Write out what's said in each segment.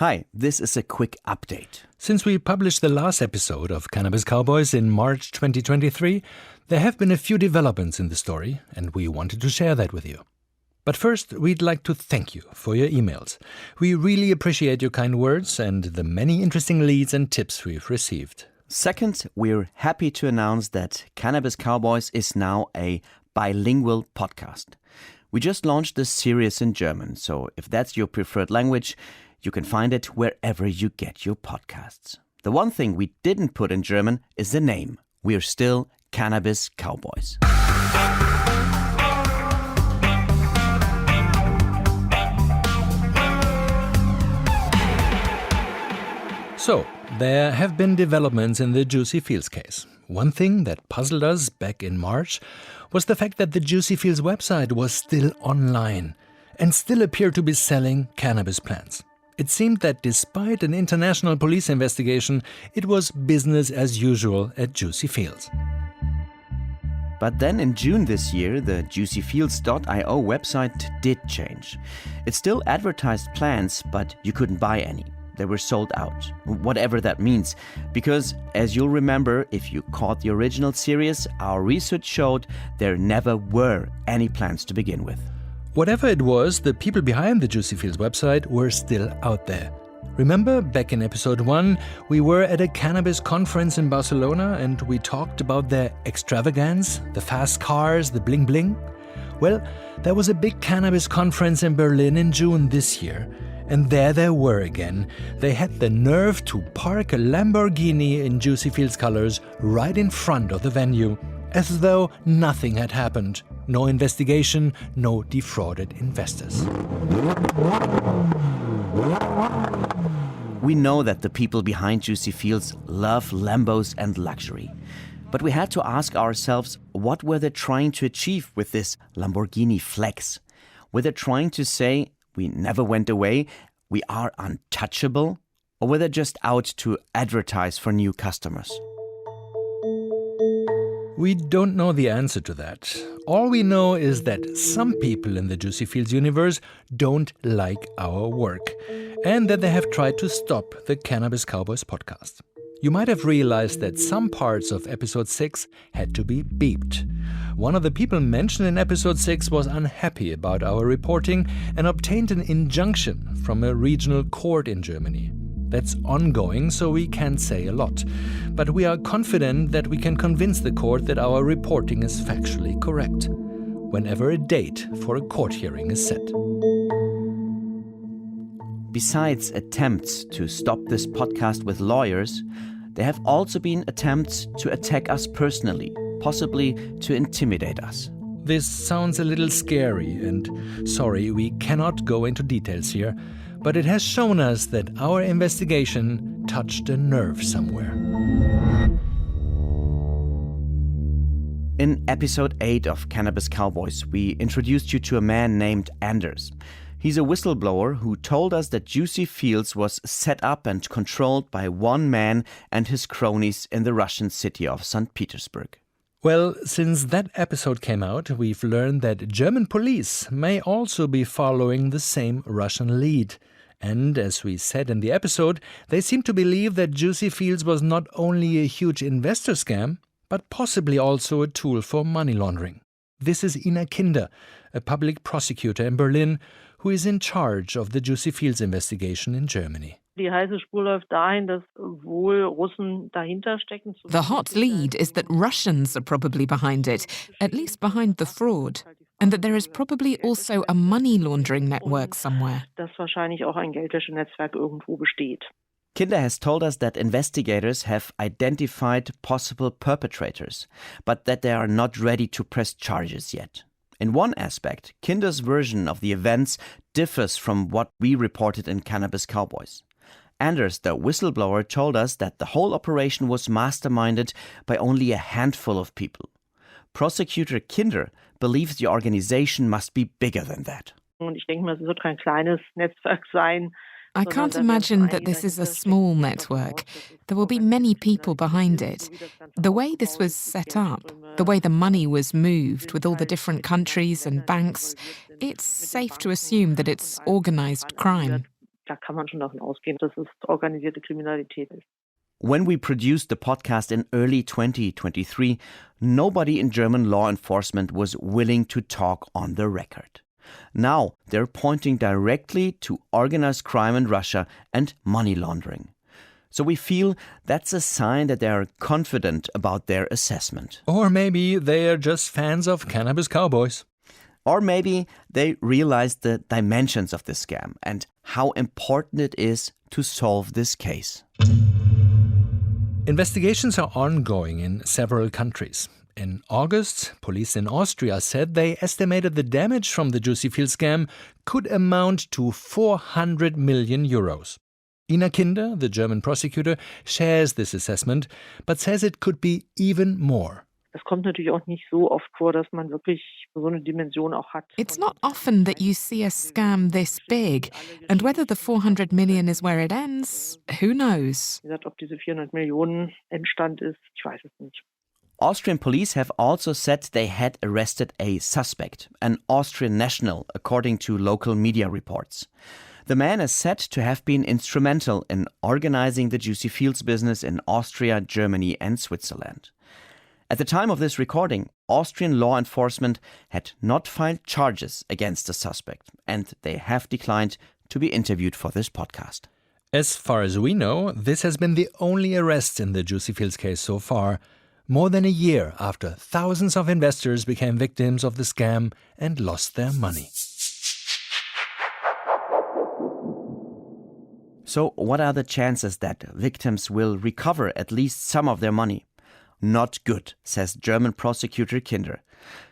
Hi, this is a quick update. Since we published the last episode of Cannabis Cowboys in March 2023, there have been a few developments in the story, and we wanted to share that with you. But first, we'd like to thank you for your emails. We really appreciate your kind words and the many interesting leads and tips we've received. Second, we're happy to announce that Cannabis Cowboys is now a bilingual podcast. We just launched this series in German, so if that's your preferred language, you can find it wherever you get your podcasts. The one thing we didn't put in German is the name. We're still Cannabis Cowboys. So, there have been developments in the Juicy Fields case. One thing that puzzled us back in March was the fact that the Juicy Fields website was still online and still appeared to be selling cannabis plants. It seemed that despite an international police investigation, it was business as usual at Juicy Fields. But then in June this year, the JuicyFields.io website did change. It still advertised plants, but you couldn't buy any. They were sold out, whatever that means. Because, as you'll remember, if you caught the original series, our research showed there never were any plants to begin with. Whatever it was, the people behind the Juicy Fields website were still out there. Remember, back in episode 1, we were at a cannabis conference in Barcelona and we talked about their extravagance, the fast cars, the bling-bling? Well, there was a big cannabis conference in Berlin in June this year. And there they were again. They had the nerve to park a Lamborghini in Juicy Fields colors right in front of the venue, as though nothing had happened. No investigation, no defrauded investors. We know that the people behind Juicy Fields love Lambos and luxury. But we had to ask ourselves, what were they trying to achieve with this Lamborghini flex? Were they trying to say, we never went away, we are untouchable? Or were they just out to advertise for new customers? We don't know the answer to that. All we know is that some people in the Juicy Fields universe don't like our work, and that they have tried to stop the Cannabis Cowboys podcast. You might have realized that some parts of episode 6 had to be beeped. One of the people mentioned in episode 6 was unhappy about our reporting and obtained an injunction from a regional court in Germany. That's ongoing, so we can't say a lot. But we are confident that we can convince the court that our reporting is factually correct, whenever a date for a court hearing is set. Besides attempts to stop this podcast with lawyers, there have also been attempts to attack us personally, possibly to intimidate us. This sounds a little scary, and sorry, we cannot go into details here, but it has shown us that our investigation touched a nerve somewhere. In episode 8 of Cannabis Cowboys, we introduced you to a man named Andreas. He's a whistleblower who told us that Juicy Fields was set up and controlled by one man and his cronies in the Russian city of St. Petersburg. Well, since that episode came out, we've learned that German police may also be following the same Russian lead. And as we said in the episode, they seem to believe that Juicy Fields was not only a huge investor scam, but possibly also a tool for money laundering. This is Ina Kinder, a public prosecutor in Berlin, who is in charge of the Juicy Fields investigation in Germany. The hot lead is that Russians are probably behind it, at least behind the fraud, and that there is probably also a money laundering network somewhere. Kinder has told us that investigators have identified possible perpetrators, but that they are not ready to press charges yet. In one aspect, Kinder's version of the events differs from what we reported in Cannabis Cowboys. Andreas, the whistleblower, told us that the whole operation was masterminded by only a handful of people. Prosecutor Kinder believes the organization must be bigger than that. I can't imagine that this is a small network. There will be many people behind it. The way this was set up, the way the money was moved with all the different countries and banks, it's safe to assume that it's organized crime. Da kann man schon davon ausgehen, dass es organisierte Kriminalität ist. When we produced the podcast in early 2023, nobody in German law enforcement was willing to talk on the record. Now they're pointing directly to organized crime in Russia and money laundering. So we feel that's a sign that they are confident about their assessment. Or maybe they are just fans of Cannabis Cowboys. Or maybe they realize the dimensions of this scam and how important it is to solve this case. Investigations are ongoing in several countries. In August, police in Austria said they estimated the damage from the JuicyFields scam could amount to 400 million euros. Ina Kinder, the German prosecutor, shares this assessment, but says it could be even more. Es kommt natürlich auch nicht so oft vor, dass man wirklich so eine Dimension auch hat. It's not often that you see a scam this big, and whether the 400 million is where it ends, who knows? Wie gesagt, ob diese 400 Millionen Endstand ist, ich weiß es nicht. Austrian police have also said they had arrested a suspect, an Austrian national, according to local media reports. The man is said to have been instrumental in organizing the JuicyFields business in Austria, Germany and Switzerland. At the time of this recording, Austrian law enforcement had not filed charges against the suspect, and they have declined to be interviewed for this podcast. As far as we know, this has been the only arrest in the JuicyFields case so far, more than a year after thousands of investors became victims of the scam and lost their money. So what are the chances that victims will recover at least some of their money? Not good, says German prosecutor Kinder.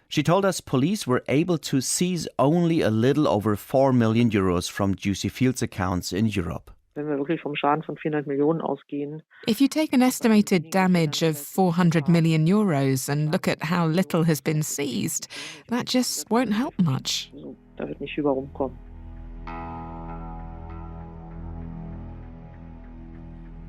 She told us police were able to seize only a little over 4 million euros from JuicyFields accounts in Europe. Wenn wir wirklich vom Schaden von 400 Millionen ausgehen. If you take an estimated damage of 400 million euros and look at how little has been seized, that just won't help much. Da wird nicht viel rumkommen.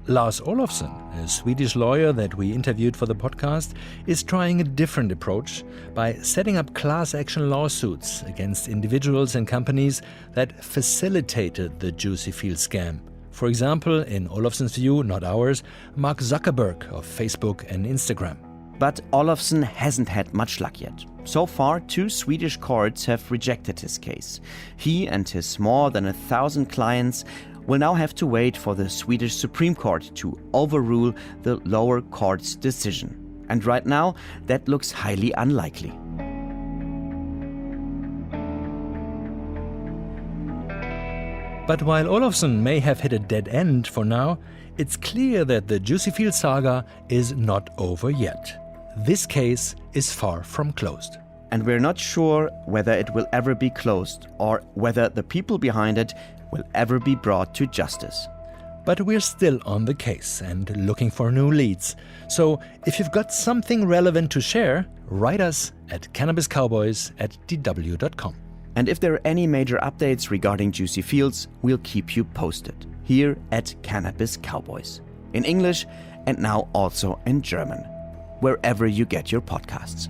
Lars Olofsson, a Swedish lawyer that we interviewed for the podcast, is trying a different approach by setting up class action lawsuits against individuals and companies that facilitated the JuicyFields scam. For example, in Olofsson's view, not ours, Mark Zuckerberg of Facebook and Instagram. But Olofsson hasn't had much luck yet. So far, 2 Swedish courts have rejected his case. He and his more than 1,000 clients will now have to wait for the Swedish Supreme Court to overrule the lower court's decision. And right now, that looks highly unlikely. But while Olofsson may have hit a dead end for now, it's clear that the JuicyFields-Saga is not over yet. This case is far from closed. And we're not sure whether it will ever be closed or whether the people behind it will ever be brought to justice. But we're still on the case and looking for new leads. So if you've got something relevant to share, write us at cannabiscowboys@dw.com. And if there are any major updates regarding JuicyFields, we'll keep you posted here at Cannabis Cowboys, in English and now also in German, wherever you get your podcasts.